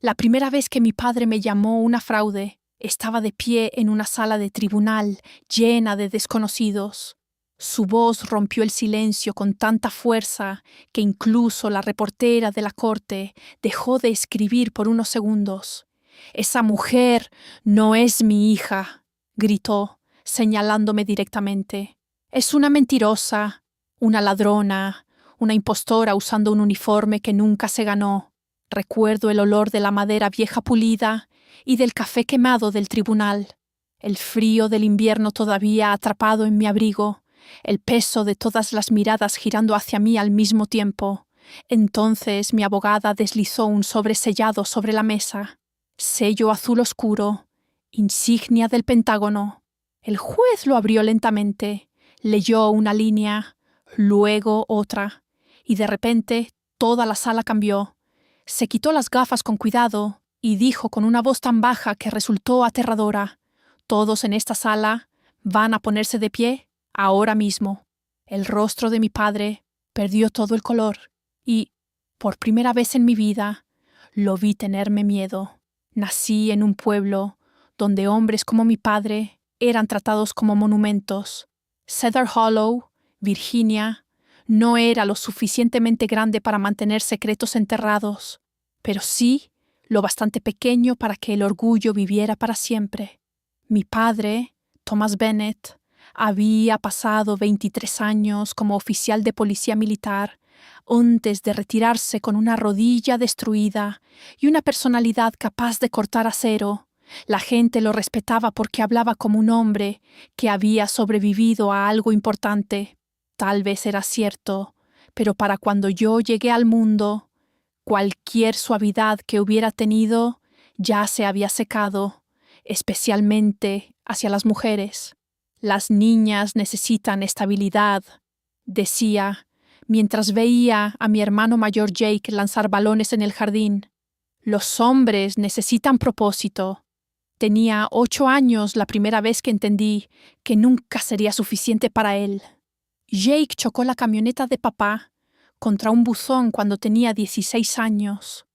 La primera vez que mi padre me llamó una fraude, estaba de pie en una sala de tribunal llena de desconocidos. Su voz rompió el silencio con tanta fuerza que incluso la reportera de la corte dejó de escribir por unos segundos. «Esa mujer no es mi hija», gritó, señalándome directamente. «Es una mentirosa, una ladrona, una impostora usando un uniforme que nunca se ganó». Recuerdo el olor de la madera vieja pulida y del café quemado del tribunal, el frío del invierno todavía atrapado en mi abrigo, el peso de todas las miradas girando hacia mí al mismo tiempo. Entonces mi abogada deslizó un sobre sellado sobre la mesa. Sello azul oscuro, insignia del Pentágono. El juez lo abrió lentamente, leyó una línea, luego otra, y de repente toda la sala cambió. Se quitó las gafas con cuidado y dijo con una voz tan baja que resultó aterradora: «Todos en esta sala van a ponerse de pie ahora mismo». El rostro de mi padre perdió todo el color y, por primera vez en mi vida, lo vi tenerme miedo. Nací en un pueblo donde hombres como mi padre eran tratados como monumentos. Cedar Hollow, Virginia, no era lo suficientemente grande para mantener secretos enterrados, pero sí lo bastante pequeño para que el orgullo viviera para siempre. Mi padre, Thomas Bennett, había pasado 23 años como oficial de policía militar antes de retirarse con una rodilla destruida y una personalidad capaz de cortar acero. La gente lo respetaba porque hablaba como un hombre que había sobrevivido a algo importante. Tal vez era cierto, pero para cuando yo llegué al mundo, cualquier suavidad que hubiera tenido ya se había secado, especialmente hacia las mujeres. «Las niñas necesitan estabilidad», decía, mientras veía a mi hermano mayor Jake lanzar balones en el jardín. «Los hombres necesitan propósito». Tenía 8 años la primera vez que entendí que nunca sería suficiente para él. Jake chocó la camioneta de papá contra un buzón cuando tenía 16 años.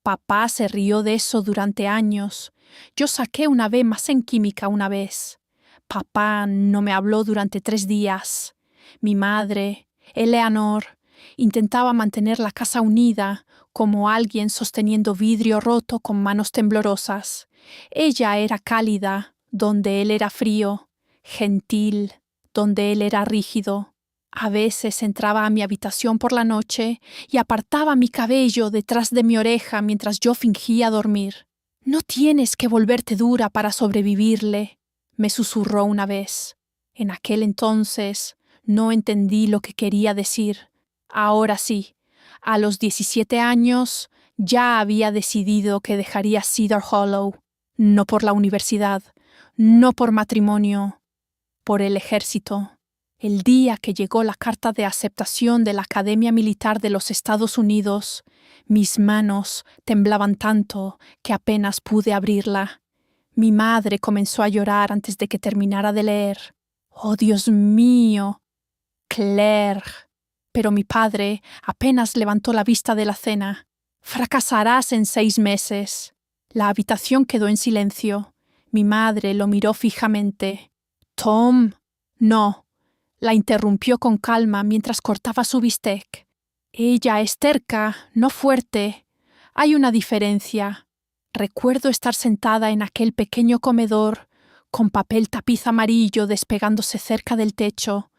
Papá se rió de eso durante años. Yo saqué una B más en química una vez. Papá no me habló durante 3 días. Mi madre, Eleanor, intentaba mantener la casa unida como alguien sosteniendo vidrio roto con manos temblorosas. Ella era cálida donde él era frío, gentil donde él era rígido. A veces entraba a mi habitación por la noche y apartaba mi cabello detrás de mi oreja mientras yo fingía dormir. «No tienes que volverte dura para sobrevivirle», me susurró una vez. En aquel entonces no entendí lo que quería decir. Ahora sí, a los 17 años ya había decidido que dejaría Cedar Hollow, no por la universidad, no por matrimonio, por el ejército. El día que llegó la carta de aceptación de la Academia Militar de los Estados Unidos, mis manos temblaban tanto que apenas pude abrirla. Mi madre comenzó a llorar antes de que terminara de leer. «Oh, Dios mío, Claire». Pero mi padre apenas levantó la vista de la cena. «Fracasarás en 6 meses». La habitación quedó en silencio. Mi madre lo miró fijamente. «Tom». «No», la interrumpió con calma mientras cortaba su bistec. «Ella es terca, no fuerte. Hay una diferencia». Recuerdo estar sentada en aquel pequeño comedor, con papel tapiz amarillo despegándose cerca del techo,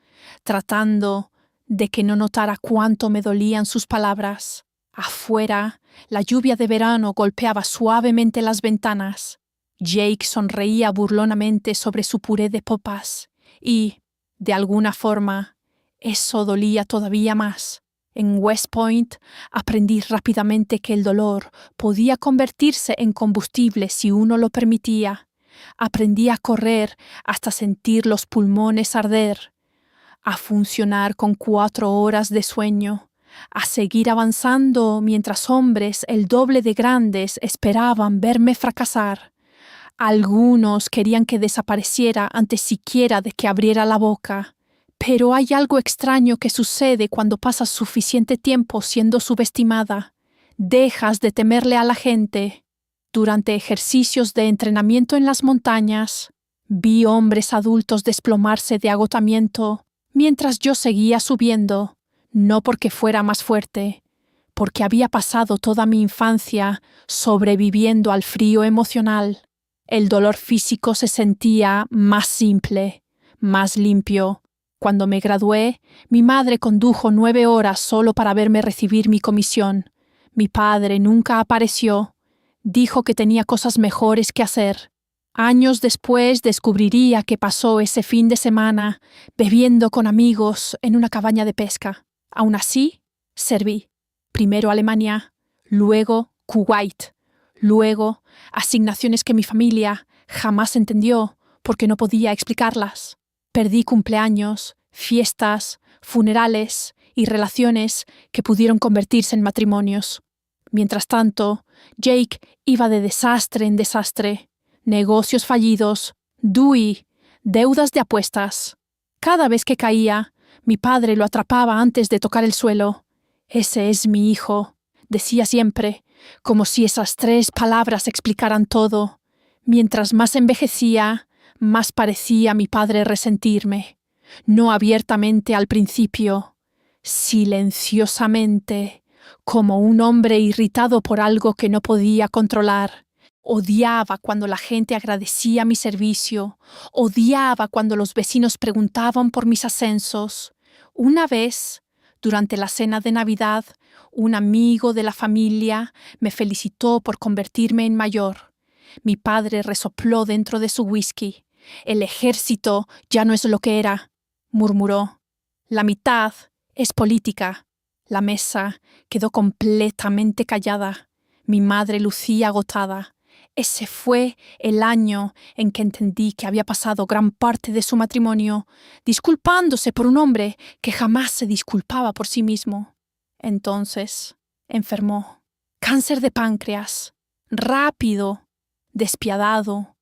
tratando de que no notara cuánto me dolían sus palabras. Afuera, la lluvia de verano golpeaba suavemente las ventanas. Jake sonreía burlonamente sobre su puré de papas y, de alguna forma, eso dolía todavía más. En West Point aprendí rápidamente que el dolor podía convertirse en combustible si uno lo permitía. Aprendí a correr hasta sentir los pulmones arder, a funcionar con 4 horas de sueño, a seguir avanzando mientras hombres el doble de grandes esperaban verme fracasar. Algunos querían que desapareciera antes siquiera de que abriera la boca. Pero hay algo extraño que sucede cuando pasas suficiente tiempo siendo subestimada. Dejas de temerle a la gente. Durante ejercicios de entrenamiento en las montañas, vi hombres adultos desplomarse de agotamiento mientras yo seguía subiendo, no porque fuera más fuerte, porque había pasado toda mi infancia sobreviviendo al frío emocional. El dolor físico se sentía más simple, más limpio. Cuando me gradué, mi madre condujo 9 horas solo para verme recibir mi comisión. Mi padre nunca apareció. Dijo que tenía cosas mejores que hacer. Años después descubriría que pasó ese fin de semana bebiendo con amigos en una cabaña de pesca. Aún así, serví. Primero Alemania, luego Kuwait, luego asignaciones que mi familia jamás entendió porque no podía explicarlas. Perdí cumpleaños, fiestas, funerales y relaciones que pudieron convertirse en matrimonios. Mientras tanto, Jake iba de desastre en desastre. Negocios fallidos, DUI, deudas de apuestas. Cada vez que caía, mi padre lo atrapaba antes de tocar el suelo. «Ese es mi hijo», decía siempre, como si esas 3 palabras explicaran todo. Mientras más envejecía, más parecía mi padre resentirme. No abiertamente al principio, silenciosamente, como un hombre irritado por algo que no podía controlar. Odiaba cuando la gente agradecía mi servicio, odiaba cuando los vecinos preguntaban por mis ascensos. Una vez, durante la cena de Navidad, un amigo de la familia me felicitó por convertirme en mayor. Mi padre resopló dentro de su whisky. «El ejército ya no es lo que era», murmuró. «La mitad es política». La mesa quedó completamente callada. Mi madre lucía agotada. Ese fue el año en que entendí que había pasado gran parte de su matrimonio disculpándose por un hombre que jamás se disculpaba por sí mismo. Entonces enfermó. Cáncer de páncreas. Rápido. Despiadado.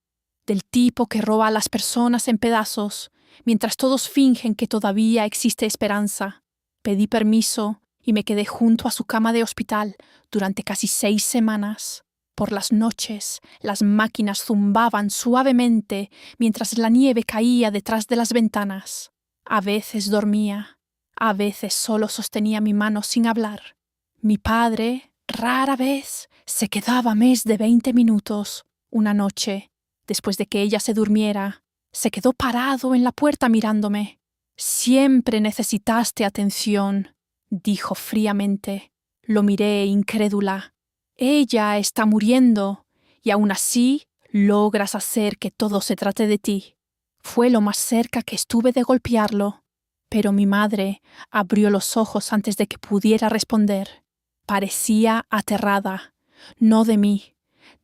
Del tipo que roba a las personas en pedazos mientras todos fingen que todavía existe esperanza. Pedí permiso y me quedé junto a su cama de hospital durante casi 6 semanas. Por las noches, las máquinas zumbaban suavemente mientras la nieve caía detrás de las ventanas. A veces dormía, a veces solo sostenía mi mano sin hablar. Mi padre, rara vez, se quedaba más de 20 minutos. Una noche, después de que ella se durmiera, se quedó parado en la puerta mirándome. «Siempre necesitaste atención», dijo fríamente. Lo miré incrédula. «Ella está muriendo, y aún así logras hacer que todo se trate de ti». Fue lo más cerca que estuve de golpearlo, pero mi madre abrió los ojos antes de que pudiera responder. Parecía aterrada, no de mí,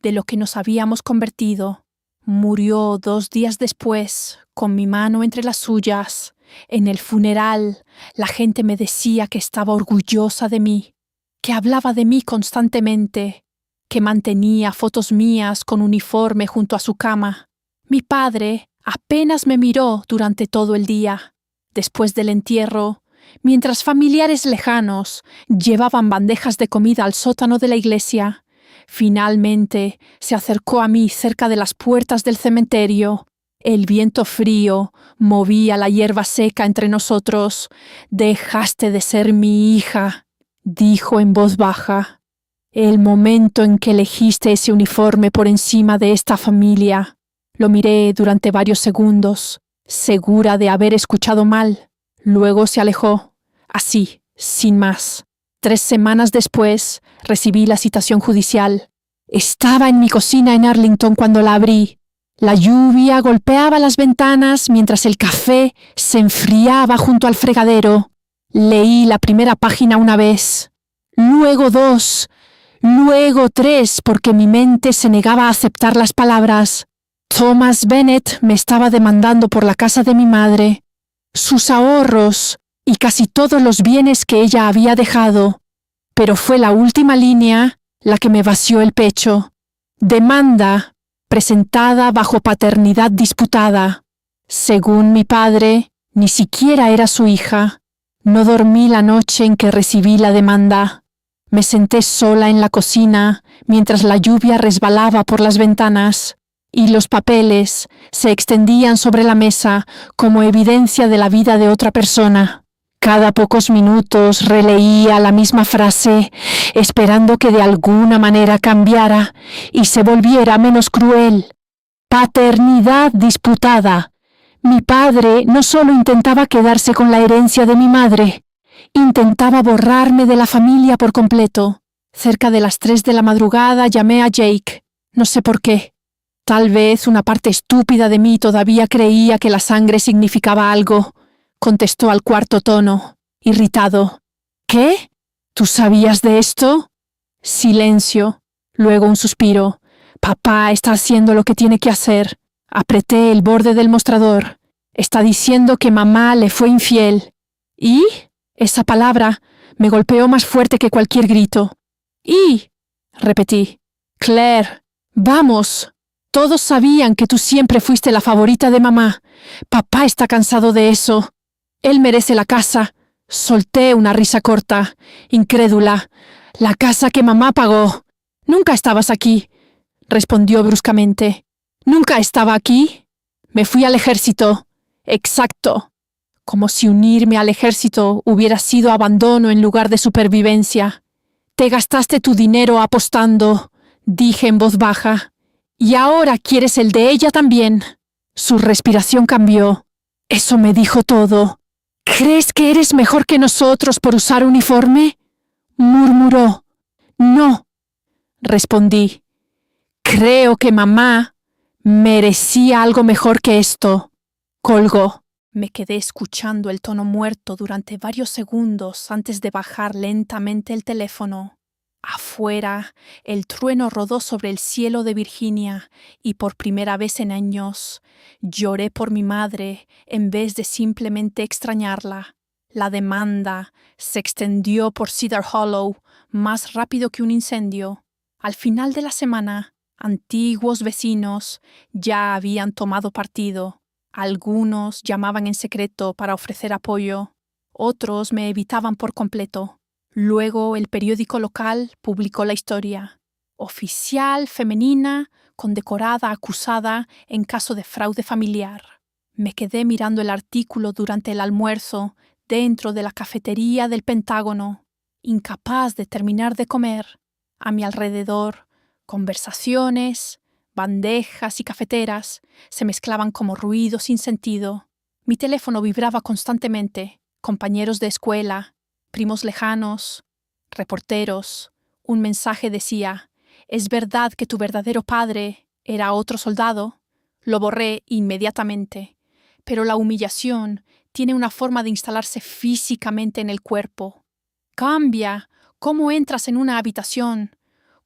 de lo que nos habíamos convertido. Murió 2 días después, con mi mano entre las suyas. En el funeral, la gente me decía que estaba orgullosa de mí, que hablaba de mí constantemente, que mantenía fotos mías con uniforme junto a su cama. Mi padre apenas me miró durante todo el día. Después del entierro, mientras familiares lejanos llevaban bandejas de comida al sótano de la iglesia, finalmente se acercó a mí cerca de las puertas del cementerio. El viento frío movía la hierba seca entre nosotros. «Dejaste de ser mi hija», dijo en voz baja. «El momento en que elegiste ese uniforme por encima de esta familia». Lo miré durante varios segundos, segura de haber escuchado mal. Luego se alejó, así, sin más. 3 semanas después, recibí la citación judicial. Estaba en mi cocina en Arlington cuando la abrí. La lluvia golpeaba las ventanas mientras el café se enfriaba junto al fregadero. Leí la primera página una vez, luego 2, luego 3, porque mi mente se negaba a aceptar las palabras. Thomas Bennett me estaba demandando por la casa de mi madre, sus ahorros y casi todos los bienes que ella había dejado. Pero fue la última línea la que me vació el pecho. Demanda presentada bajo paternidad disputada. Según mi padre, ni siquiera era su hija. No dormí la noche en que recibí la demanda. Me senté sola en la cocina mientras la lluvia resbalaba por las ventanas y los papeles se extendían sobre la mesa como evidencia de la vida de otra persona. Cada pocos minutos releía la misma frase, esperando que de alguna manera cambiara y se volviera menos cruel. Paternidad disputada. Mi padre no solo intentaba quedarse con la herencia de mi madre, intentaba borrarme de la familia por completo. Cerca de las 3 de la madrugada llamé a Jake. No sé por qué. Tal vez una parte estúpida de mí todavía creía que la sangre significaba algo. Contestó al cuarto tono, irritado. ¿Qué? ¿Tú sabías de esto? Silencio. Luego un suspiro. Papá está haciendo lo que tiene que hacer. Apreté el borde del mostrador. Está diciendo que mamá le fue infiel. ¿Y? Esa palabra me golpeó más fuerte que cualquier grito. «¿Y?» repetí. «Claire, vamos. Todos sabían que tú siempre fuiste la favorita de mamá. Papá está cansado de eso. Él merece la casa». Solté una risa corta, incrédula. «La casa que mamá pagó. Nunca estabas aquí», respondió bruscamente. «¿Nunca estaba aquí?» «Me fui al ejército». «Exacto». Como si unirme al ejército hubiera sido abandono en lugar de supervivencia. «Te gastaste tu dinero apostando», dije en voz baja. «Y ahora quieres el de ella también». Su respiración cambió. Eso me dijo todo. «¿Crees que eres mejor que nosotros por usar uniforme?», murmuró. «No», respondí. «Creo que mamá merecía algo mejor que esto». Colgó. Me quedé escuchando el tono muerto durante varios segundos antes de bajar lentamente el teléfono. Afuera, el trueno rodó sobre el cielo de Virginia y por primera vez en años lloré por mi madre en vez de simplemente extrañarla. La demanda se extendió por Cedar Hollow más rápido que un incendio. Al final de la semana, antiguos vecinos ya habían tomado partido. Algunos llamaban en secreto para ofrecer apoyo, otros me evitaban por completo. Luego el periódico local publicó la historia. Oficial femenina condecorada acusada en caso de fraude familiar. Me quedé mirando el artículo durante el almuerzo dentro de la cafetería del Pentágono, incapaz de terminar de comer. A mi alrededor, conversaciones, bandejas y cafeteras se mezclaban como ruido sin sentido. Mi teléfono vibraba constantemente. Compañeros de escuela, primos lejanos, reporteros. Un mensaje decía: «¿Es verdad que tu verdadero padre era otro soldado?». Lo borré inmediatamente. Pero la humillación tiene una forma de instalarse físicamente en el cuerpo. Cambia cómo entras en una habitación,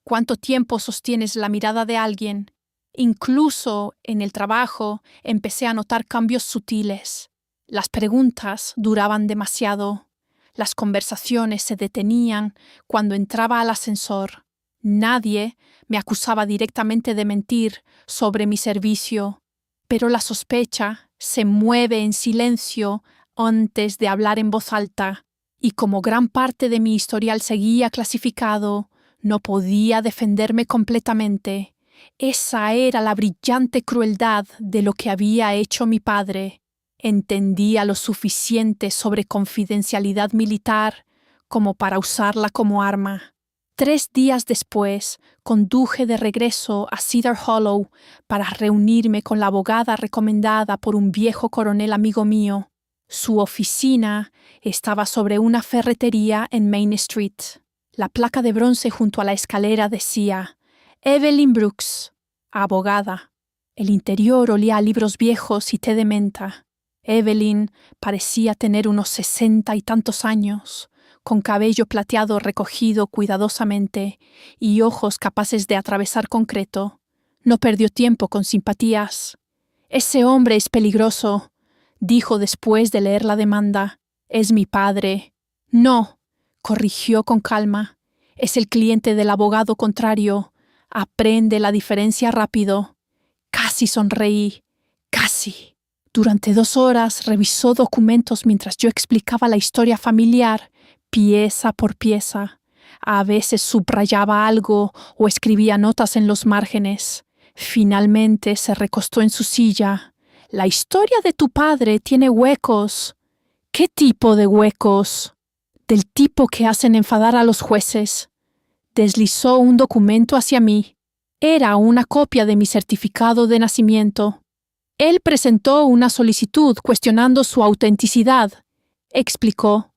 cuánto tiempo sostienes la mirada de alguien. Incluso en el trabajo empecé a notar cambios sutiles. Las preguntas duraban demasiado. Las conversaciones se detenían cuando entraba al ascensor. Nadie me acusaba directamente de mentir sobre mi servicio, pero la sospecha se mueve en silencio antes de hablar en voz alta, y como gran parte de mi historial seguía clasificado, no podía defenderme completamente. Esa era la brillante crueldad de lo que había hecho mi padre. Entendía lo suficiente sobre confidencialidad militar como para usarla como arma. 3 días después, conduje de regreso a Cedar Hollow para reunirme con la abogada recomendada por un viejo coronel amigo mío. Su oficina estaba sobre una ferretería en Main Street. La placa de bronce junto a la escalera decía: «Evelyn Brooks, abogada». El interior olía a libros viejos y té de menta. Evelyn parecía tener unos 60 y tantos años, con cabello plateado recogido cuidadosamente y ojos capaces de atravesar concreto. No perdió tiempo con simpatías. «Ese hombre es peligroso», dijo después de leer la demanda. «Es mi padre». «No», corrigió con calma. «Es el cliente del abogado contrario. Aprende la diferencia rápido». Casi sonreí. Casi. Durante 2 horas revisó documentos mientras yo explicaba la historia familiar, pieza por pieza. A veces subrayaba algo o escribía notas en los márgenes. Finalmente se recostó en su silla. La historia de tu padre tiene huecos. ¿Qué tipo de huecos? Del tipo que hacen enfadar a los jueces. Deslizó un documento hacia mí. Era una copia de mi certificado de nacimiento. Él presentó una solicitud cuestionando su autenticidad, explicó,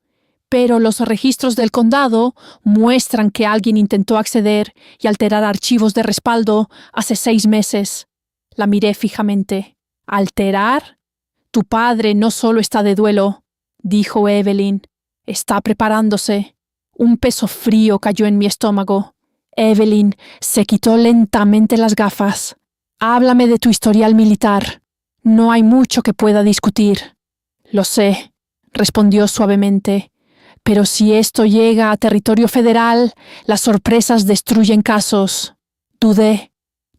pero los registros del condado muestran que alguien intentó acceder y alterar archivos de respaldo hace 6 meses. La miré fijamente. ¿Alterar? Tu padre no solo está de duelo, dijo Evelyn. Está preparándose. Un peso frío cayó en mi estómago. Evelyn se quitó lentamente las gafas. Háblame de tu historial militar. No hay mucho que pueda discutir. Lo sé, respondió suavemente, pero si esto llega a territorio federal, las sorpresas destruyen casos. Dudé.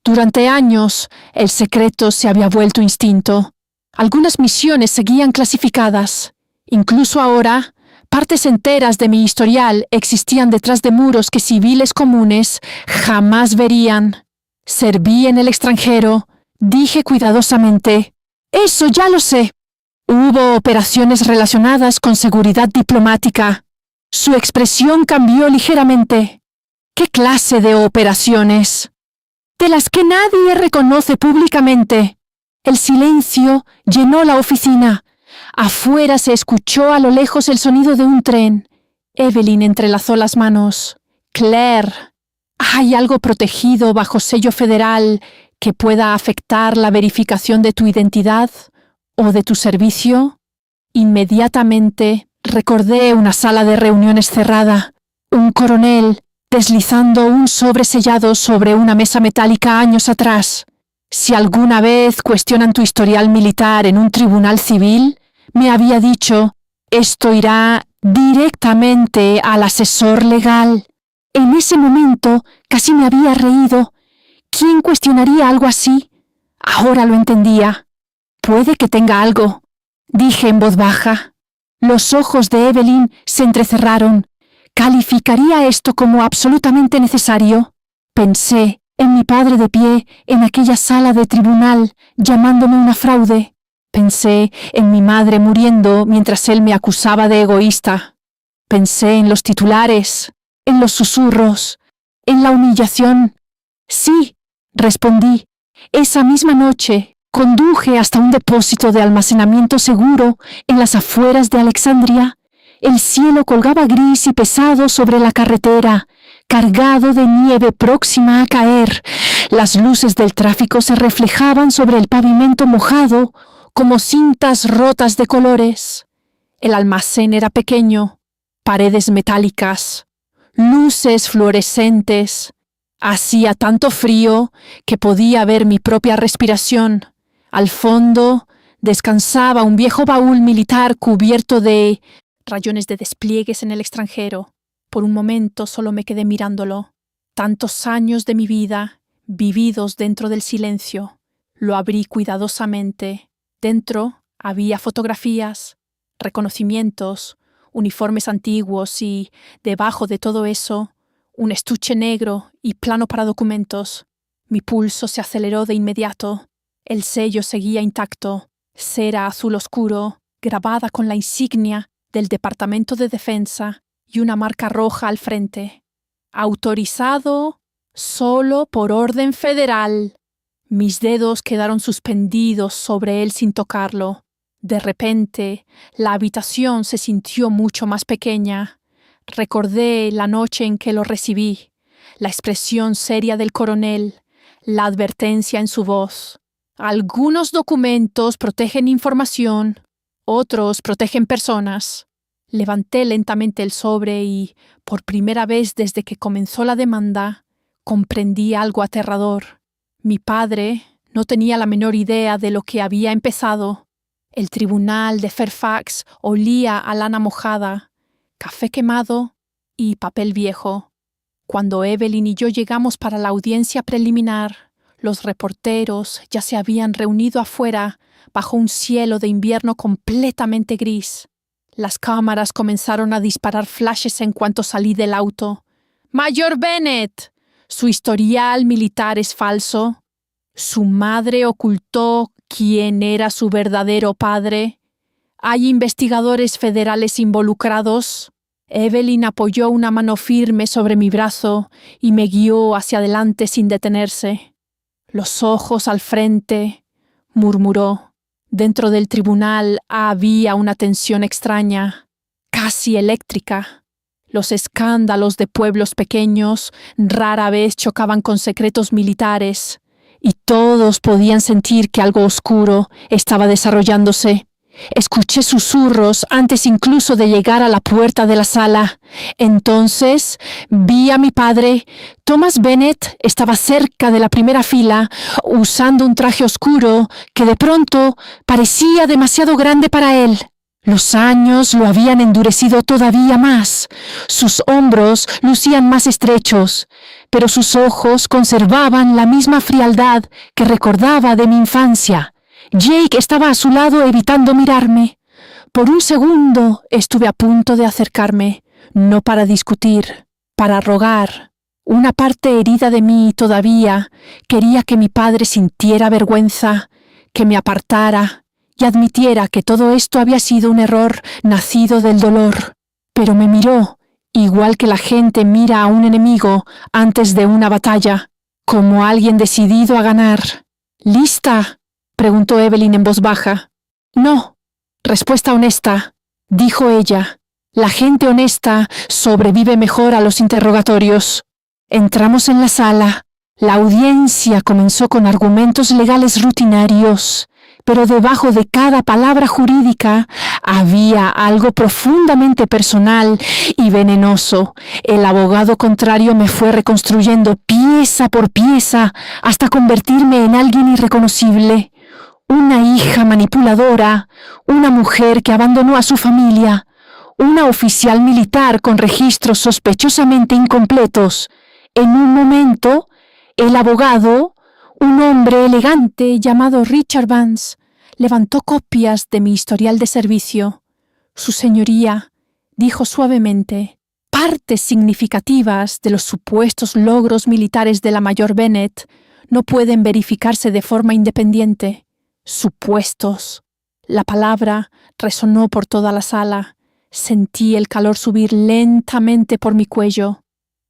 Durante años, el secreto se había vuelto instinto. Algunas misiones seguían clasificadas. Incluso ahora, partes enteras de mi historial existían detrás de muros que civiles comunes jamás verían. Serví en el extranjero, dije cuidadosamente. Eso ya lo sé. Hubo operaciones relacionadas con seguridad diplomática. Su expresión cambió ligeramente. ¿Qué clase de operaciones? De las que nadie reconoce públicamente. El silencio llenó la oficina. Afuera se escuchó a lo lejos el sonido de un tren. Evelyn entrelazó las manos. Claire, ¿hay algo protegido bajo sello federal que pueda afectar la verificación de tu identidad o de tu servicio? Inmediatamente recordé una sala de reuniones cerrada, un coronel deslizando un sobre sellado sobre una mesa metálica años atrás. Si alguna vez cuestionan tu historial militar en un tribunal civil, me había dicho, esto irá directamente al asesor legal. En ese momento casi me había reído. ¿Quién cuestionaría algo así? Ahora lo entendía. Puede que tenga algo, dije en voz baja. Los ojos de Evelyn se entrecerraron. ¿Calificaría esto como absolutamente necesario? Pensé en mi padre de pie en aquella sala de tribunal, llamándome una fraude. Pensé en mi madre muriendo mientras él me acusaba de egoísta. Pensé en los titulares, en los susurros, en la humillación. Sí, respondí. Esa misma noche conduje hasta un depósito de almacenamiento seguro en las afueras de Alexandria. El cielo colgaba gris y pesado sobre la carretera, cargado de nieve próxima a caer. Las luces del tráfico se reflejaban sobre el pavimento mojado como cintas rotas de colores. El almacén era pequeño, paredes metálicas, luces fluorescentes. Hacía tanto frío que podía ver mi propia respiración. Al fondo descansaba un viejo baúl militar cubierto de rayones de despliegues en el extranjero. Por un momento solo me quedé mirándolo. Tantos años de mi vida, vividos dentro del silencio. Lo abrí cuidadosamente. Dentro había fotografías, reconocimientos, uniformes antiguos y, debajo de todo eso, un estuche negro y plano para documentos. Mi pulso se aceleró de inmediato. El sello seguía intacto, cera azul oscuro, grabada con la insignia del Departamento de Defensa y una marca roja al frente. Autorizado solo por orden federal. Mis dedos quedaron suspendidos sobre él sin tocarlo. De repente, la habitación se sintió mucho más pequeña. Recordé la noche en que lo recibí, la expresión seria del coronel, la advertencia en su voz. Algunos documentos protegen información, otros protegen personas. Levanté lentamente el sobre y, por primera vez desde que comenzó la demanda, comprendí algo aterrador. Mi padre no tenía la menor idea de lo que había empezado. El tribunal de Fairfax olía a lana mojada, café quemado y papel viejo. Cuando Evelyn y yo llegamos para la audiencia preliminar, los reporteros ya se habían reunido afuera bajo un cielo de invierno completamente gris. Las cámaras comenzaron a disparar flashes en cuanto salí del auto. Mayor Bennet, su historial militar es falso. Su madre ocultó quién era su verdadero padre. Hay investigadores federales involucrados. Evelyn apoyó una mano firme sobre mi brazo y me guió hacia adelante sin detenerse. Los ojos al frente, murmuró. Dentro del tribunal había una tensión extraña, casi eléctrica. Los escándalos de pueblos pequeños rara vez chocaban con secretos militares, y todos podían sentir que algo oscuro estaba desarrollándose. Escuché susurros antes incluso de llegar a la puerta de la sala. Entonces vi a mi padre. Thomas Bennet estaba cerca de la primera fila, usando un traje oscuro que de pronto parecía demasiado grande para él. Los años lo habían endurecido todavía más. Sus hombros lucían más estrechos, pero sus ojos conservaban la misma frialdad que recordaba de mi infancia. Jake estaba a su lado evitando mirarme. Por un segundo estuve a punto de acercarme, no para discutir, para rogar. Una parte herida de mí todavía quería que mi padre sintiera vergüenza, que me apartara y admitiera que todo esto había sido un error nacido del dolor. Pero me miró, igual que la gente mira a un enemigo antes de una batalla, como alguien decidido a ganar. ¿Lista?, preguntó Evelyn en voz baja. No. Respuesta honesta, dijo ella. La gente honesta sobrevive mejor a los interrogatorios. Entramos en la sala. La audiencia comenzó con argumentos legales rutinarios, pero debajo de cada palabra jurídica había algo profundamente personal y venenoso. El abogado contrario me fue reconstruyendo pieza por pieza hasta convertirme en alguien irreconocible. Una hija manipuladora, una mujer que abandonó a su familia, una oficial militar con registros sospechosamente incompletos. En un momento, el abogado, un hombre elegante llamado Richard Vance, levantó copias de mi historial de servicio. Su señoría, dijo suavemente, partes significativas de los supuestos logros militares de la mayor Bennet no pueden verificarse de forma independiente. Supuestos. La palabra resonó por toda la sala. Sentí el calor subir lentamente por mi cuello.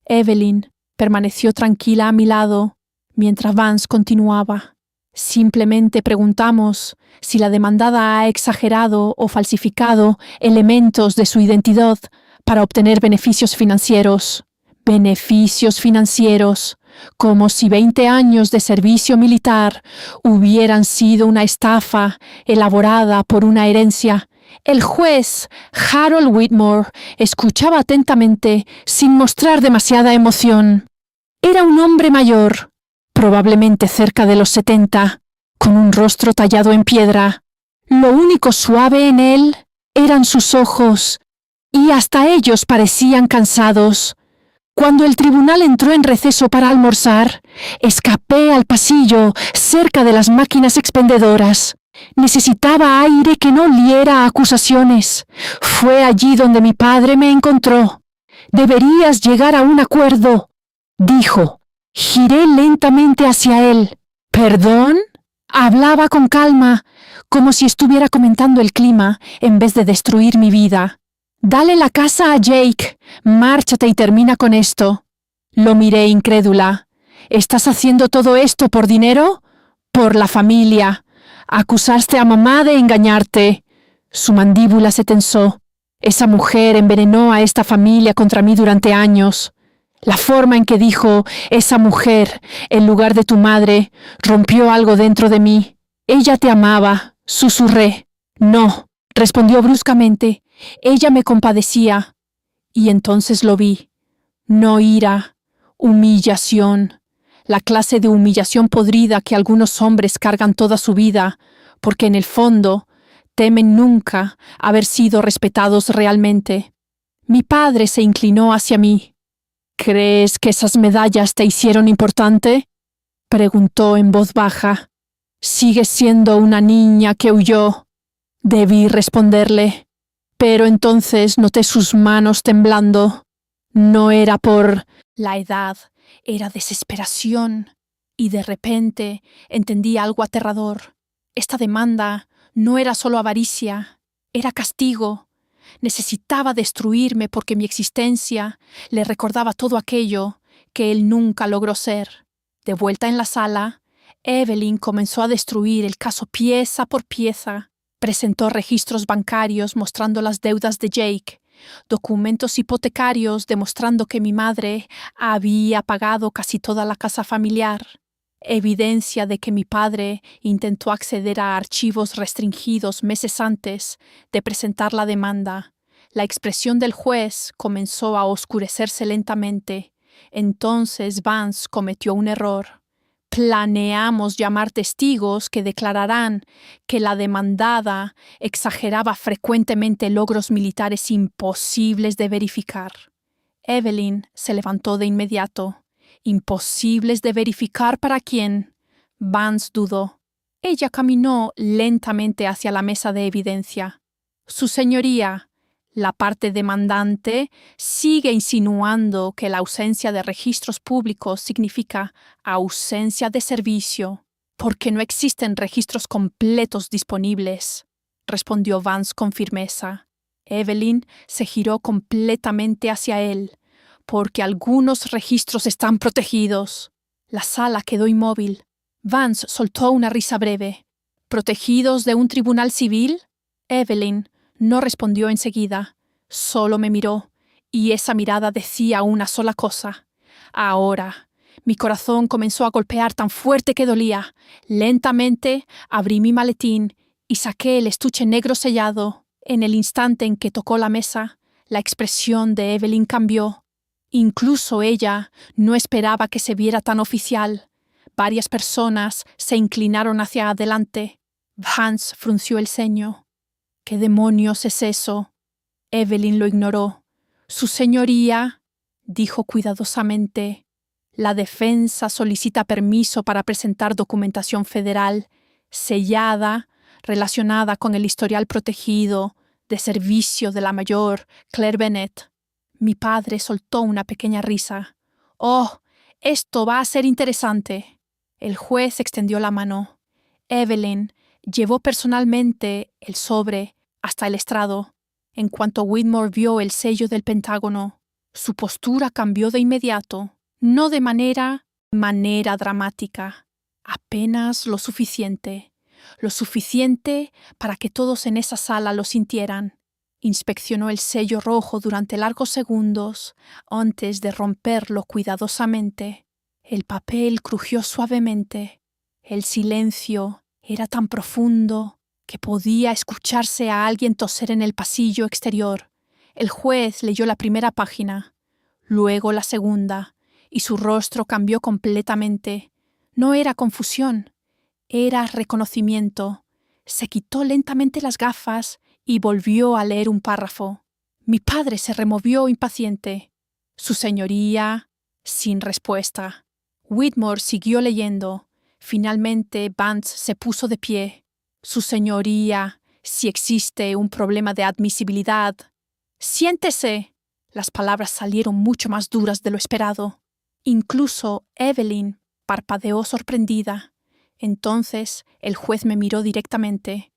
Evelyn permaneció tranquila a mi lado, mientras Vance continuaba. Simplemente preguntamos si la demandada ha exagerado o falsificado elementos de su identidad para obtener beneficios financieros. Beneficios financieros, como si 20 años de servicio militar hubieran sido una estafa elaborada por una herencia. El juez Harold Whitmore escuchaba atentamente sin mostrar demasiada emoción. Era un hombre mayor, probablemente cerca de los 70, con un rostro tallado en piedra. Lo único suave en él eran sus ojos, y hasta ellos parecían cansados. Cuando el tribunal entró en receso para almorzar, escapé al pasillo cerca de las máquinas expendedoras. Necesitaba aire que no oliera a acusaciones. Fue allí donde mi padre me encontró. Deberías llegar a un acuerdo, dijo. Giré lentamente hacia él. ¿Perdón? Hablaba con calma, como si estuviera comentando el clima en vez de destruir mi vida. Dale la casa a Jake. Márchate y termina con esto. Lo miré incrédula. ¿Estás haciendo todo esto por dinero? Por la familia. Acusaste a mamá de engañarte. Su mandíbula se tensó. Esa mujer envenenó a esta familia contra mí durante años. La forma en que dijo esa mujer en lugar de tu madre rompió algo dentro de mí. Ella te amaba, susurré. No, respondió bruscamente. Ella me compadecía. Y entonces lo vi. No ira, humillación. La clase de humillación podrida que algunos hombres cargan toda su vida, porque en el fondo temen nunca haber sido respetados realmente. Mi padre se inclinó hacia mí. ¿Crees que esas medallas te hicieron importante?, preguntó en voz baja. Sigues siendo una niña que huyó. Debí responderle, pero entonces noté sus manos temblando. No era por la edad, era desesperación. Y de repente entendí algo aterrador. Esta demanda no era solo avaricia, era castigo. Necesitaba destruirme porque mi existencia le recordaba todo aquello que él nunca logró ser. De vuelta en la sala, Evelyn comenzó a destruir el caso pieza por pieza. Presentó registros bancarios mostrando las deudas de Jake, documentos hipotecarios demostrando que mi madre había pagado casi toda la casa familiar, evidencia de que mi padre intentó acceder a archivos restringidos meses antes de presentar la demanda. La expresión del juez comenzó a oscurecerse lentamente. Entonces Vance cometió un error. Planeamos llamar testigos que declararán que la demandada exageraba frecuentemente logros militares imposibles de verificar. Evelyn se levantó de inmediato. ¿Imposibles de verificar para quién? Vance dudó. Ella caminó lentamente hacia la mesa de evidencia. Su señoría, la parte demandante, sigue insinuando que la ausencia de registros públicos significa ausencia de servicio, porque no existen registros completos disponibles, respondió Vance con firmeza. Evelyn se giró completamente hacia él, porque algunos registros están protegidos. La sala quedó inmóvil. Vance soltó una risa breve. ¿Protegidos de un tribunal civil? Evelyn no respondió enseguida, solo me miró, y esa mirada decía una sola cosa. Ahora. Mi corazón comenzó a golpear tan fuerte que dolía. Lentamente abrí mi maletín y saqué el estuche negro sellado. En el instante en que tocó la mesa, la expresión de Evelyn cambió. Incluso ella no esperaba que se viera tan oficial. Varias personas se inclinaron hacia adelante. Vance frunció el ceño. ¿Qué demonios es eso? Evelyn lo ignoró. Su señoría, dijo cuidadosamente, la defensa solicita permiso para presentar documentación federal sellada relacionada con el historial protegido de servicio de la mayor Claire Bennett. Mi padre soltó una pequeña risa. «Oh, esto va a ser interesante». El juez extendió la mano. Evelyn llevó personalmente el sobre hasta el estrado. En cuanto Whitmore vio el sello del Pentágono, su postura cambió de inmediato, no de manera dramática, apenas lo suficiente para que todos en esa sala lo sintieran. Inspeccionó el sello rojo durante largos segundos antes de romperlo cuidadosamente. El papel crujió suavemente. El silencio era tan profundo que podía escucharse a alguien toser en el pasillo exterior. El juez leyó la primera página, luego la segunda, y su rostro cambió completamente. No era confusión, era reconocimiento. Se quitó lentamente las gafas y volvió a leer un párrafo. Mi padre se removió impaciente. Su señoría, sin respuesta. Whitmore siguió leyendo. Finalmente Vance se puso de pie. Su señoría, si existe un problema de admisibilidad. ¡Siéntese! Las palabras salieron mucho más duras de lo esperado. Incluso Evelyn parpadeó sorprendida. Entonces el juez me miró directamente.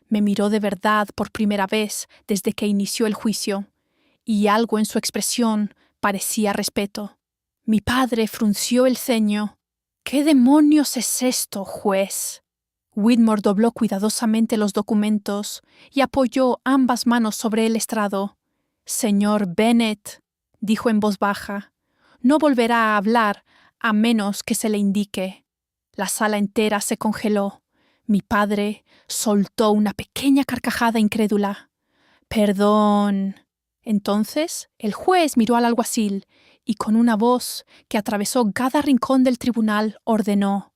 Me miró de verdad por primera vez desde que inició el juicio, y algo en su expresión parecía respeto. Mi padre frunció el ceño. ¿Qué demonios es esto, juez? Whitmore dobló cuidadosamente los documentos y apoyó ambas manos sobre el estrado. Señor Bennett, dijo en voz baja, no volverá a hablar a menos que se le indique. La sala entera se congeló. Mi padre soltó una pequeña carcajada incrédula. Perdón. Entonces el juez miró al alguacil y con una voz que atravesó cada rincón del tribunal ordenó: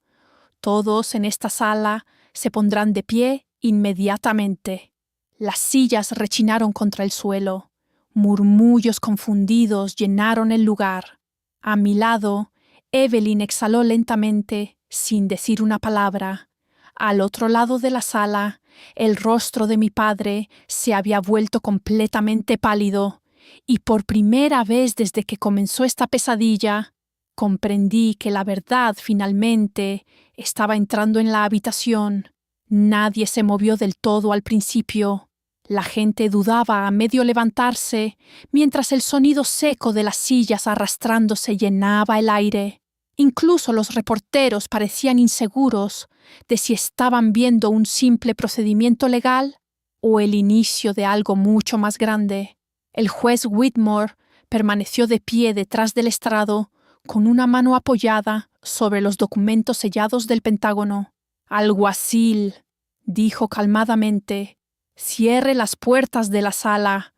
todos en esta sala se pondrán de pie inmediatamente. Las sillas rechinaron contra el suelo. Murmullos confundidos llenaron el lugar. A mi lado, Evelyn exhaló lentamente, sin decir una palabra. Al otro lado de la sala, el rostro de mi padre se había vuelto completamente pálido y por primera vez desde que comenzó esta pesadilla, comprendí que la verdad finalmente estaba entrando en la habitación. Nadie se movió del todo al principio. La gente dudaba a medio levantarse, mientras el sonido seco de las sillas arrastrándose llenaba el aire. Incluso los reporteros parecían inseguros de si estaban viendo un simple procedimiento legal o el inicio de algo mucho más grande. El juez Whitmore permaneció de pie detrás del estrado, con una mano apoyada sobre los documentos sellados del Pentágono. «Alguacil», dijo calmadamente, «cierre las puertas de la sala».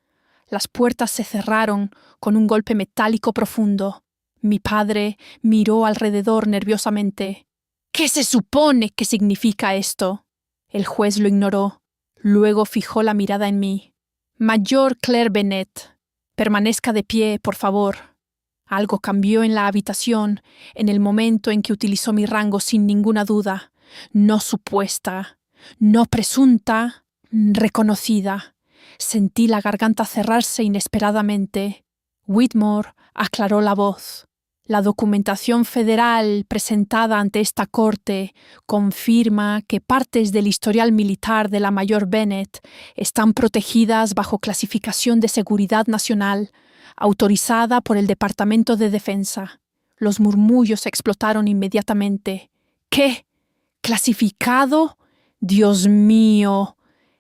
Las puertas se cerraron con un golpe metálico profundo. Mi padre miró alrededor nerviosamente. «¿Qué se supone que significa esto?» El juez lo ignoró. Luego fijó la mirada en mí. «Mayor Claire Bennett, permanezca de pie, por favor». Algo cambió en la habitación en el momento en que utilizó mi rango sin ninguna duda. No supuesta, no presunta, reconocida. Sentí la garganta cerrarse inesperadamente. Whitmore aclaró la voz. La documentación federal presentada ante esta corte confirma que partes del historial militar de la mayor Bennett están protegidas bajo clasificación de seguridad nacional, autorizada por el Departamento de Defensa. Los murmullos explotaron inmediatamente. ¿Qué? ¿Clasificado? ¡Dios mío!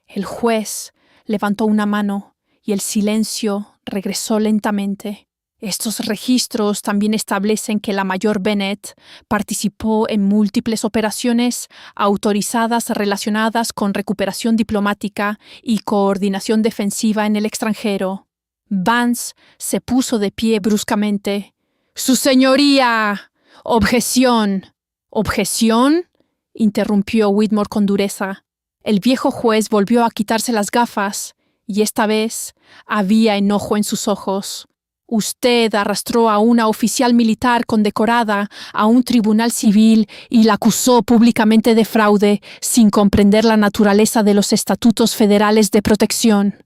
El juez levantó una mano y el silencio regresó lentamente. Estos registros también establecen que la mayor Bennett participó en múltiples operaciones autorizadas relacionadas con recuperación diplomática y coordinación defensiva en el extranjero. Vance se puso de pie bruscamente. «¡Su señoría! ¡Objeción!». «¿Objeción?», interrumpió Whitmore con dureza. El viejo juez volvió a quitarse las gafas y esta vez había enojo en sus ojos. «Usted arrastró a una oficial militar condecorada a un tribunal civil y la acusó públicamente de fraude sin comprender la naturaleza de los estatutos federales de protección».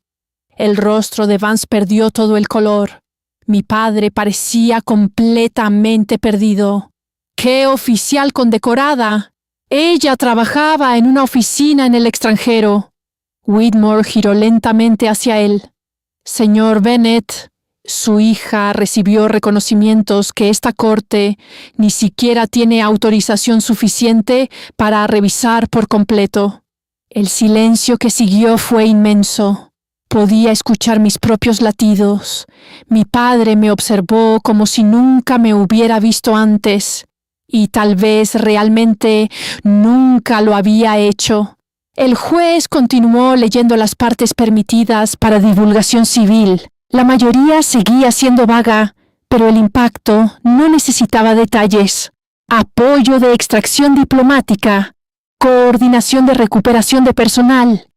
El rostro de Vance perdió todo el color. Mi padre parecía completamente perdido. «¿Qué oficial condecorada? Ella trabajaba en una oficina en el extranjero». Whitmore giró lentamente hacia él. «Señor Bennett, su hija recibió reconocimientos que esta corte ni siquiera tiene autorización suficiente para revisar por completo». El silencio que siguió fue inmenso. Podía escuchar mis propios latidos. Mi padre me observó como si nunca me hubiera visto antes, y tal vez realmente nunca lo había hecho. El juez continuó leyendo las partes permitidas para divulgación civil. La mayoría seguía siendo vaga, pero el impacto no necesitaba detalles. Apoyo de extracción diplomática, coordinación de recuperación de personal,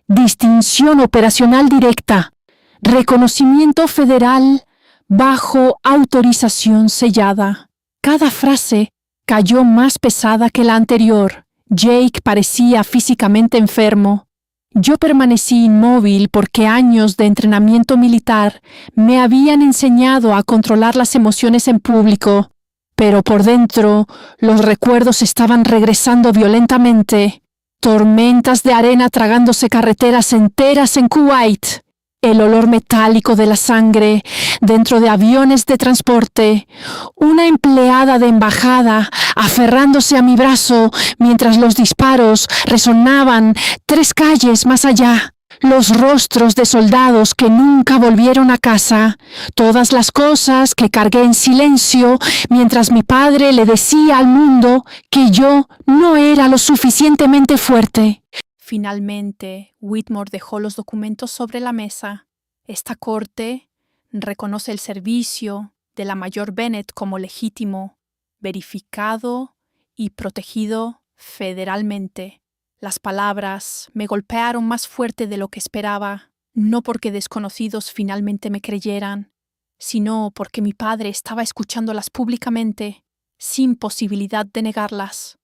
distinción operacional directa, reconocimiento federal bajo autorización sellada. Cada frase cayó más pesada que la anterior. Jake parecía físicamente enfermo. Yo permanecí inmóvil porque años de entrenamiento militar me habían enseñado a controlar las emociones en público, pero por dentro los recuerdos estaban regresando violentamente. Tormentas de arena tragándose carreteras enteras en Kuwait, el olor metálico de la sangre dentro de aviones de transporte, una empleada de embajada aferrándose a mi brazo mientras los disparos resonaban 3 calles más allá. Los rostros de soldados que nunca volvieron a casa, todas las cosas que cargué en silencio mientras mi padre le decía al mundo que yo no era lo suficientemente fuerte. Finalmente, Whitmore dejó los documentos sobre la mesa. Esta corte reconoce el servicio de la mayor Bennett como legítimo, verificado y protegido federalmente. Las palabras me golpearon más fuerte de lo que esperaba, no porque desconocidos finalmente me creyeran, sino porque mi padre estaba escuchándolas públicamente, sin posibilidad de negarlas.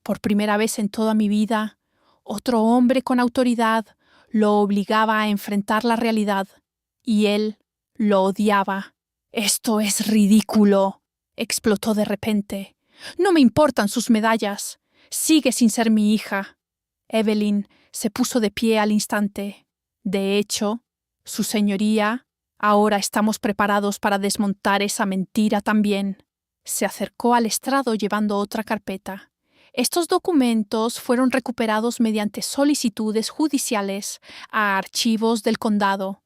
Por primera vez en toda mi vida, otro hombre con autoridad lo obligaba a enfrentar la realidad, y él Lo odiaba. «Esto es ridículo», explotó de repente. «No me importan sus medallas. Sigue sin ser mi hija». Evelyn se puso de pie al instante. «De hecho, su señoría, ahora estamos preparados para desmontar esa mentira también». Se acercó al estrado llevando otra carpeta. «Estos documentos fueron recuperados mediante solicitudes judiciales a archivos del condado»,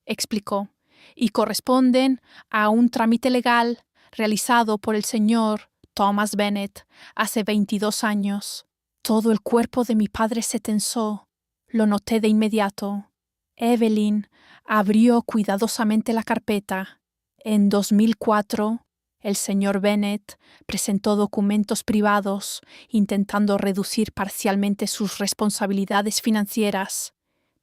explicó, «y corresponden a un trámite legal realizado por el señor Thomas Bennet hace 22 años. Todo el cuerpo de mi padre se tensó. Lo noté de inmediato. Evelyn abrió cuidadosamente la carpeta. En 2004, el señor Bennet presentó documentos privados intentando reducir parcialmente sus responsabilidades financieras,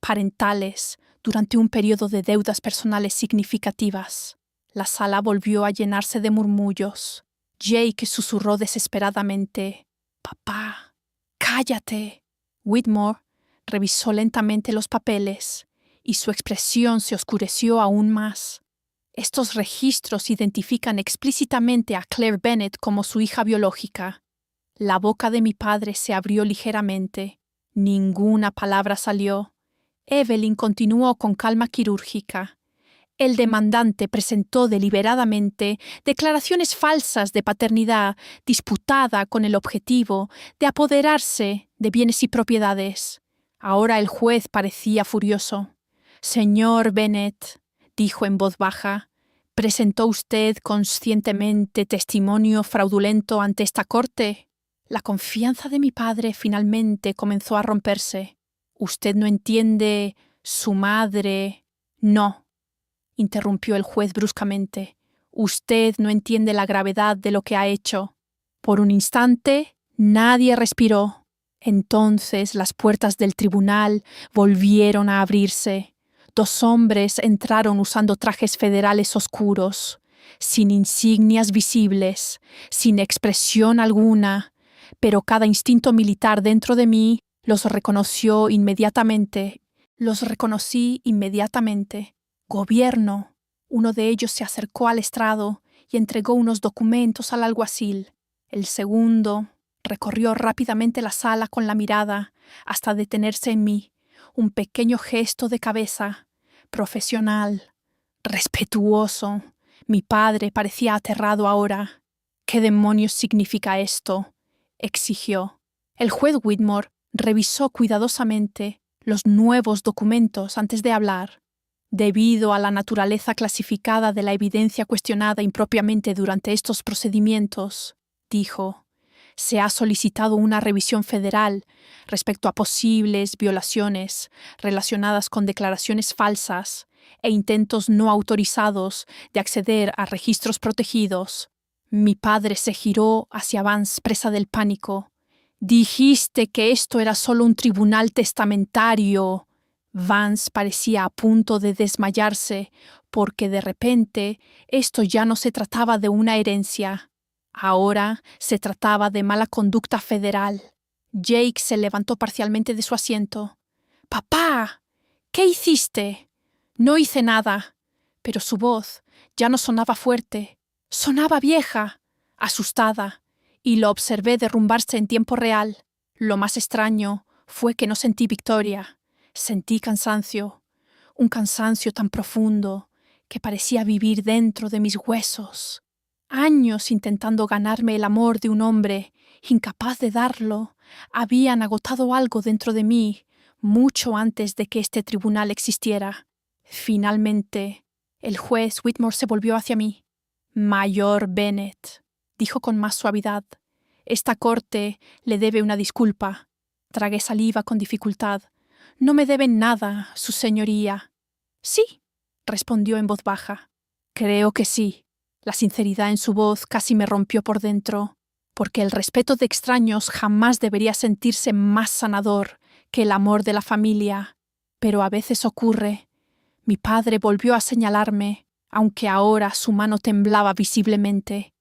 parentales, durante un periodo de deudas personales significativas. La sala volvió a llenarse de murmullos. Jake susurró desesperadamente: «Papá, cállate». Whitmore revisó lentamente los papeles y su expresión se oscureció aún más. «Estos registros identifican explícitamente a Claire Bennet como su hija biológica». La boca de mi padre se abrió ligeramente. Ninguna palabra salió. Evelyn continuó con calma quirúrgica. «El demandante presentó deliberadamente declaraciones falsas de paternidad disputada con el objetivo de apoderarse de bienes y propiedades». Ahora el juez parecía furioso. «Señor Bennet», dijo en voz baja, «¿presentó usted conscientemente testimonio fraudulento ante esta corte?» La confianza de mi padre finalmente comenzó a romperse. «¿Usted no entiende? Su madre...» «No», interrumpió el juez bruscamente. «Usted no entiende la gravedad de lo que ha hecho». Por un instante, nadie respiró. Entonces las puertas del tribunal volvieron a abrirse. 2 hombres entraron usando trajes federales oscuros, sin insignias visibles, sin expresión alguna, pero cada instinto militar dentro de mí los reconoció inmediatamente. Los reconocí inmediatamente. «Gobierno». Uno de ellos se acercó al estrado y entregó unos documentos al alguacil. El segundo recorrió rápidamente la sala con la mirada hasta detenerse en mí. Un pequeño gesto de cabeza, profesional, respetuoso. Mi padre parecía aterrado ahora. «¿Qué demonios significa esto?», exigió. El juez Whitmore revisó cuidadosamente los nuevos documentos antes de hablar. «Debido a la naturaleza clasificada de la evidencia cuestionada impropiamente durante estos procedimientos», dijo, «se ha solicitado una revisión federal respecto a posibles violaciones relacionadas con declaraciones falsas e intentos no autorizados de acceder a registros protegidos». Mi padre se giró hacia Vance, presa del pánico. «Dijiste que esto era solo un tribunal testamentario». Vance parecía a punto de desmayarse, porque de repente esto ya no se trataba de una herencia. Ahora se trataba de mala conducta federal. Jake se levantó parcialmente de su asiento. «Papá, ¿qué hiciste?» «No hice nada». Pero su voz ya no sonaba fuerte, sonaba vieja, asustada, y lo observé derrumbarse en tiempo real. Lo más extraño fue que no sentí victoria. Sentí cansancio, un cansancio tan profundo que parecía vivir dentro de mis huesos. Años intentando ganarme el amor de un hombre, incapaz de darlo, habían agotado algo dentro de mí mucho antes de que este tribunal existiera. Finalmente, el juez Whitmore se volvió hacia mí. «Mayor Bennet», dijo con más suavidad, «esta corte le debe una disculpa». Tragué saliva con dificultad. «No me deben nada, su señoría». «Sí», respondió en voz baja. «Creo que sí». La sinceridad en su voz casi me rompió por dentro, porque el respeto de extraños jamás debería sentirse más sanador que el amor de la familia. Pero a veces ocurre. Mi padre volvió a señalarme, aunque ahora su mano temblaba visiblemente.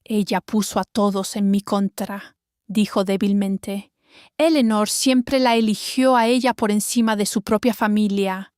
«Ella puso a todos en mi contra», dijo débilmente. «Eleanor siempre la eligió a ella por encima de su propia familia».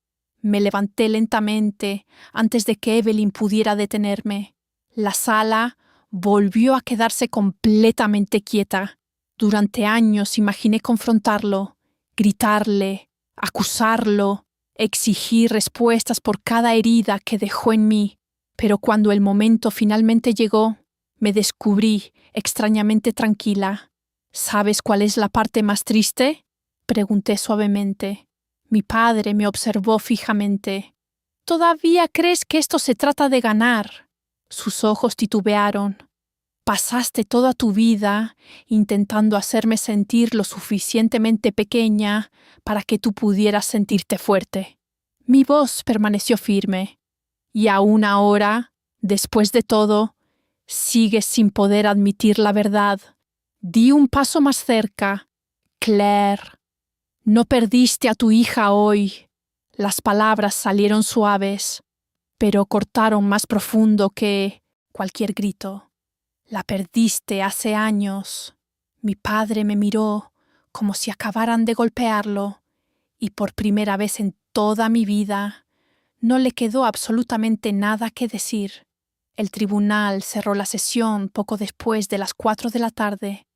Me levanté lentamente antes de que Evelyn pudiera detenerme. La sala volvió a quedarse completamente quieta. Durante años imaginé confrontarlo, gritarle, acusarlo, exigir respuestas por cada herida que dejó en mí, pero cuando el momento finalmente llegó, me descubrí extrañamente tranquila. ¿Sabes cuál es la parte más triste?, pregunté suavemente. Mi padre me observó fijamente. ¿Todavía crees que esto se trata de ganar? Sus ojos titubearon. Pasaste toda tu vida intentando hacerme sentir lo suficientemente pequeña para que tú pudieras sentirte fuerte. Mi voz permaneció firme. Y aún ahora, después de todo, sigues sin poder admitir la verdad. Di un paso más cerca, Claire. No perdiste a tu hija hoy. Las palabras salieron suaves, pero cortaron más profundo que cualquier grito. La perdiste hace años. Mi padre me miró como si acabaran de golpearlo, y por primera vez en toda mi vida no le quedó absolutamente nada que decir. El tribunal cerró la sesión poco después de las 4 de la tarde.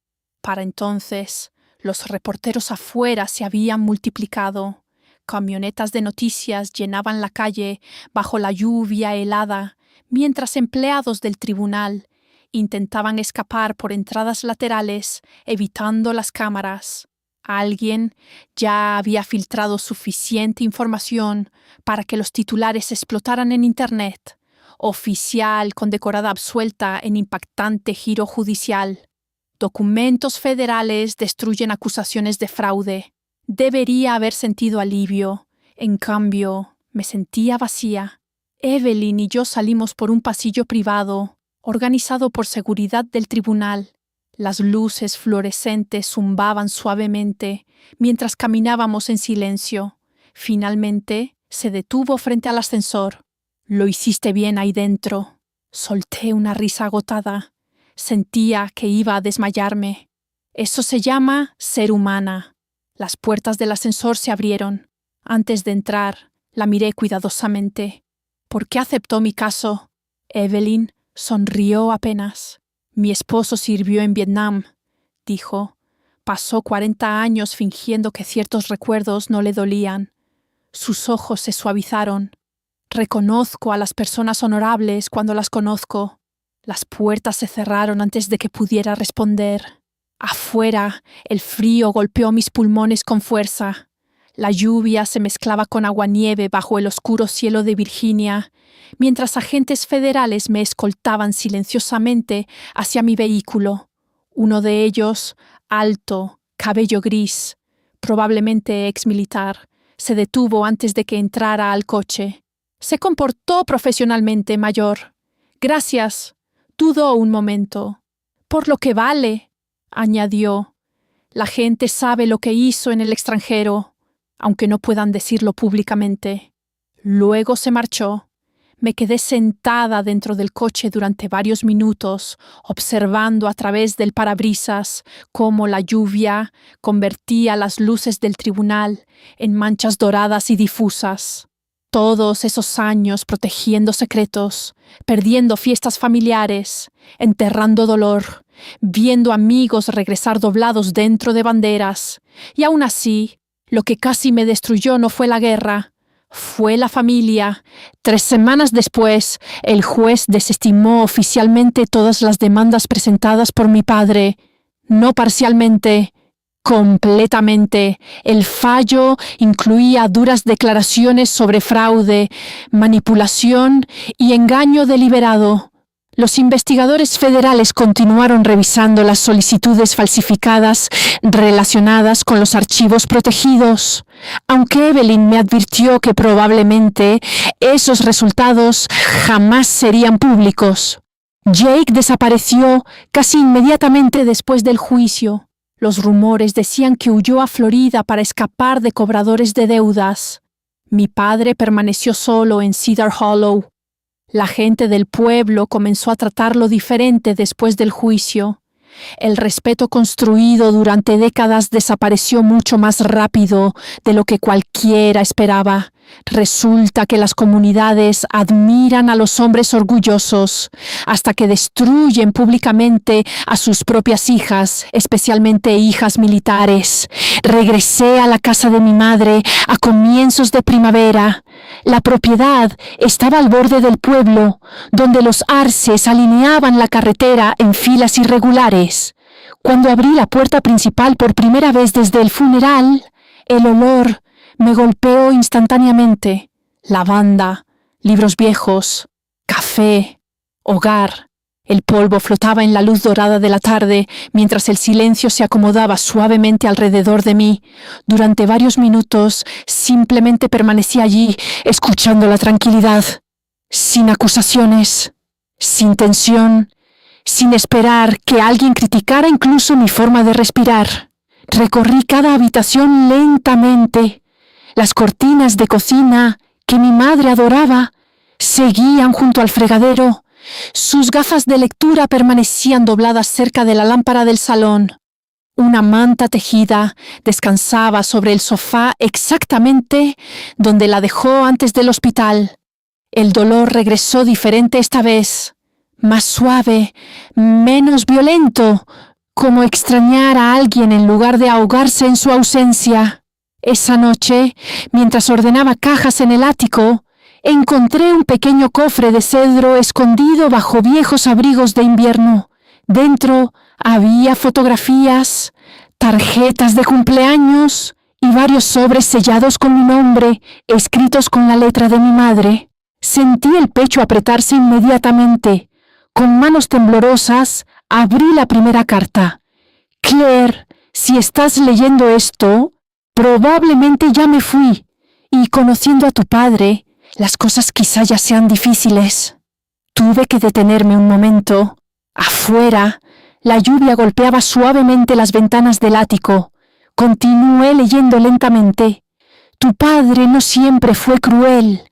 Para entonces, los reporteros afuera se habían multiplicado. Camionetas de noticias llenaban la calle bajo la lluvia helada, mientras empleados del tribunal intentaban escapar por entradas laterales, evitando las cámaras. Alguien ya había filtrado suficiente información para que los titulares explotaran en Internet. Oficial condecorada absuelta en impactante giro judicial. Documentos federales destruyen acusaciones de fraude. Debería haber sentido alivio. En cambio, me sentía vacía. Evelyn y yo salimos por un pasillo privado, organizado por seguridad del tribunal. Las luces fluorescentes zumbaban suavemente mientras caminábamos en silencio. Finalmente, se detuvo frente al ascensor. «Lo hiciste bien ahí dentro». Solté una risa agotada. Sentía que iba a desmayarme. Eso se llama ser humana. Las puertas del ascensor se abrieron. Antes de entrar, la miré cuidadosamente. ¿Por qué aceptó mi caso? Evelyn sonrió apenas. Mi esposo sirvió en Vietnam, dijo. Pasó 40 años fingiendo que ciertos recuerdos no le dolían. Sus ojos se suavizaron. Reconozco a las personas honorables cuando las conozco. Las puertas se cerraron antes de que pudiera responder. Afuera, el frío golpeó mis pulmones con fuerza. La lluvia se mezclaba con aguanieve bajo el oscuro cielo de Virginia, mientras agentes federales me escoltaban silenciosamente hacia mi vehículo. Uno de ellos, alto, cabello gris, probablemente exmilitar, se detuvo antes de que entrara al coche. Se comportó profesionalmente, mayor. Gracias. Dudó un momento. Por lo que vale, añadió. La gente sabe lo que hizo en el extranjero, aunque no puedan decirlo públicamente. Luego se marchó. Me quedé sentada dentro del coche durante varios minutos, observando a través del parabrisas cómo la lluvia convertía las luces del tribunal en manchas doradas y difusas. Todos esos años protegiendo secretos, perdiendo fiestas familiares, enterrando dolor, viendo amigos regresar doblados dentro de banderas. Y aún así, lo que casi me destruyó no fue la guerra, fue la familia. 3 semanas después, el juez desestimó oficialmente todas las demandas presentadas por mi padre, no parcialmente, completamente. El fallo incluía duras declaraciones sobre fraude, manipulación y engaño deliberado. Los investigadores federales continuaron revisando las solicitudes falsificadas relacionadas con los archivos protegidos, aunque Evelyn me advirtió que probablemente esos resultados jamás serían públicos. Jake desapareció casi inmediatamente después del juicio. Los rumores decían que huyó a Florida para escapar de cobradores de deudas. Mi padre permaneció solo en Cedar Hollow. La gente del pueblo comenzó a tratarlo diferente después del juicio. El respeto construido durante décadas desapareció mucho más rápido de lo que cualquiera esperaba. Resulta que las comunidades admiran a los hombres orgullosos hasta que destruyen públicamente a sus propias hijas, especialmente hijas militares. Regresé a la casa de mi madre a comienzos de primavera. La propiedad estaba al borde del pueblo, donde los arces alineaban la carretera en filas irregulares. Cuando abrí la puerta principal por primera vez desde el funeral, el olor me golpeó instantáneamente. Lavanda, libros viejos, café, hogar. El polvo flotaba en la luz dorada de la tarde, mientras el silencio se acomodaba suavemente alrededor de mí. Durante varios minutos simplemente permanecí allí, escuchando la tranquilidad, sin acusaciones, sin tensión, sin esperar que alguien criticara incluso mi forma de respirar. Recorrí cada habitación lentamente. Las cortinas de cocina que mi madre adoraba seguían junto al fregadero. Sus gafas de lectura permanecían dobladas cerca de la lámpara del salón. Una manta tejida descansaba sobre el sofá exactamente donde la dejó antes del hospital. El dolor regresó diferente esta vez, más suave, menos violento, como extrañar a alguien en lugar de ahogarse en su ausencia. Esa noche, mientras ordenaba cajas en el ático, encontré un pequeño cofre de cedro escondido bajo viejos abrigos de invierno. Dentro había fotografías, tarjetas de cumpleaños y varios sobres sellados con mi nombre, escritos con la letra de mi madre. Sentí el pecho apretarse inmediatamente. Con manos temblorosas, abrí la primera carta. Claire, si estás leyendo esto, probablemente ya me fui, y conociendo a tu padre, las cosas quizá ya sean difíciles. Tuve que detenerme un momento. Afuera, la lluvia golpeaba suavemente las ventanas del ático. Continué leyendo lentamente. Tu padre no siempre fue cruel,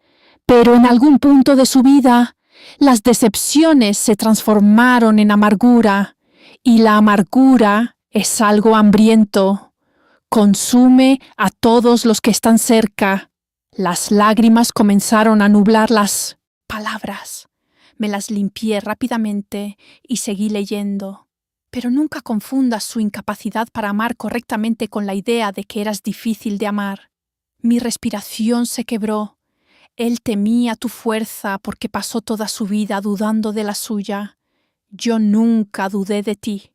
pero en algún punto de su vida, las decepciones se transformaron en amargura, y la amargura es algo hambriento. Consume a todos los que están cerca. Las lágrimas comenzaron a nublar las palabras. Me las limpié rápidamente y seguí leyendo. Pero nunca confundas su incapacidad para amar correctamente con la idea de que eras difícil de amar. Mi respiración se quebró. Él temía tu fuerza porque pasó toda su vida dudando de la suya. Yo nunca dudé de ti.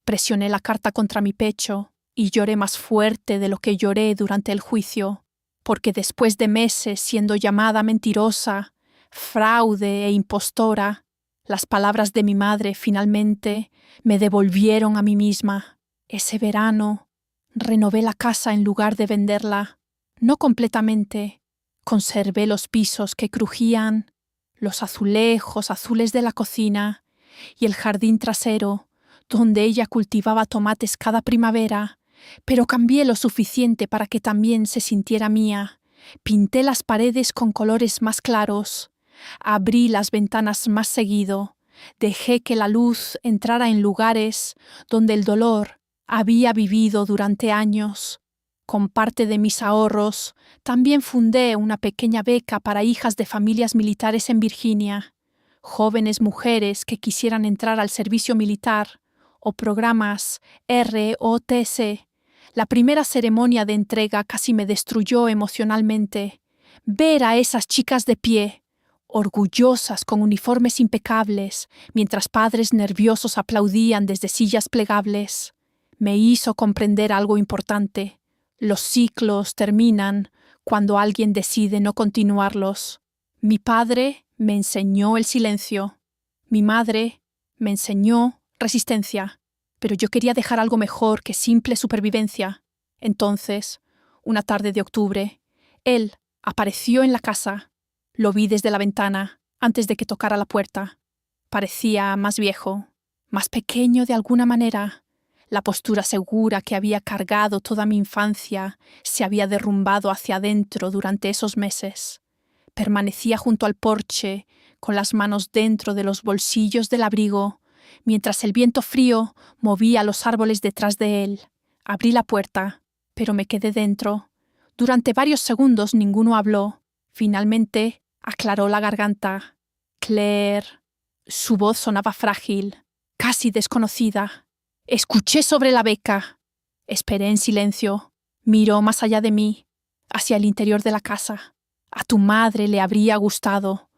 Presioné la carta contra mi pecho y lloré más fuerte de lo que lloré durante el juicio, porque después de meses siendo llamada mentirosa, fraude e impostora, las palabras de mi madre finalmente me devolvieron a mí misma. Ese verano renové la casa en lugar de venderla. No completamente. Conservé los pisos que crujían, los azulejos azules de la cocina y el jardín trasero, donde ella cultivaba tomates cada primavera, pero cambié lo suficiente para que también se sintiera mía. Pinté las paredes con colores más claros, abrí las ventanas más seguido, dejé que la luz entrara en lugares donde el dolor había vivido durante años. Con parte de mis ahorros, también fundé una pequeña beca para hijas de familias militares en Virginia, jóvenes mujeres que quisieran entrar al servicio militar o programas ROTC. La primera ceremonia de entrega casi me destruyó emocionalmente. Ver a esas chicas de pie, orgullosas con uniformes impecables, mientras padres nerviosos aplaudían desde sillas plegables, me hizo comprender algo importante. Los ciclos terminan cuando alguien decide no continuarlos. Mi padre me enseñó el silencio. Mi madre me enseñó resistencia. Pero yo quería dejar algo mejor que simple supervivencia. Entonces, una tarde de octubre, él apareció en la casa. Lo vi desde la ventana, antes de que tocara la puerta. Parecía más viejo, más pequeño de alguna manera. La postura segura que había cargado toda mi infancia se había derrumbado hacia adentro durante esos meses. Permanecía junto al porche, con las manos dentro de los bolsillos del abrigo, mientras el viento frío movía los árboles detrás de él. Abrí la puerta, pero me quedé dentro. Durante varios segundos ninguno habló. Finalmente aclaró la garganta. Claire. Su voz sonaba frágil, casi desconocida. Escuché sobre la beca. Esperé en silencio. Miró más allá de mí, hacia el interior de la casa. A tu madre le habría gustado.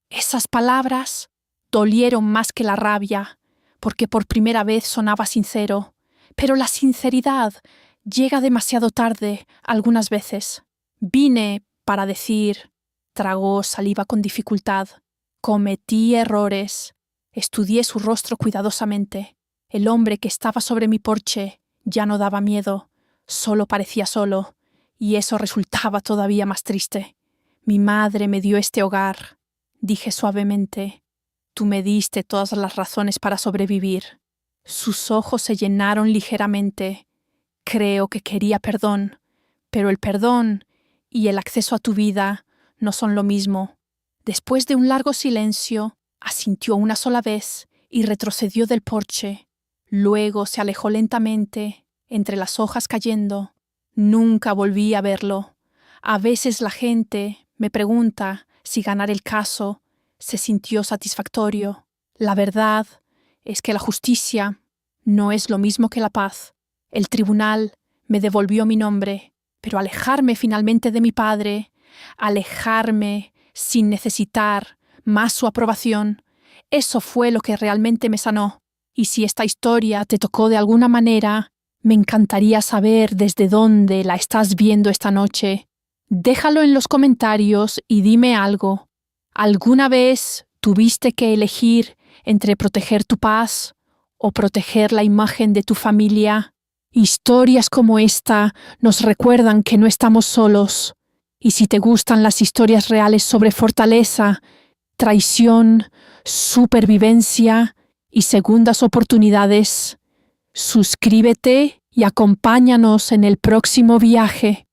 Esas palabras dolieron más que la rabia, porque por primera vez sonaba sincero. Pero la sinceridad llega demasiado tarde algunas veces. Vine para decir. Tragó saliva con dificultad. Cometí errores. Estudié su rostro cuidadosamente. El hombre que estaba sobre mi porche ya no daba miedo, solo parecía solo, y eso resultaba todavía más triste. Mi madre me dio este hogar, dije suavemente. Tú me diste todas las razones para sobrevivir. Sus ojos se llenaron ligeramente. Creo que quería perdón, pero el perdón y el acceso a tu vida no son lo mismo. Después de un largo silencio, asintió una sola vez y retrocedió del porche. Luego se alejó lentamente, entre las hojas cayendo. Nunca volví a verlo. A veces la gente me pregunta si ganar el caso se sintió satisfactorio. La verdad es que la justicia no es lo mismo que la paz. El tribunal me devolvió mi nombre, pero alejarme finalmente de mi padre, alejarme sin necesitar más su aprobación, eso fue lo que realmente me sanó. Y si esta historia te tocó de alguna manera, me encantaría saber desde dónde la estás viendo esta noche. Déjalo en los comentarios y dime algo. ¿Alguna vez tuviste que elegir entre proteger tu paz o proteger la imagen de tu familia? Historias como esta nos recuerdan que no estamos solos. Y si te gustan las historias reales sobre fortaleza, traición, supervivencia y segundas oportunidades, suscríbete y acompáñanos en el próximo viaje.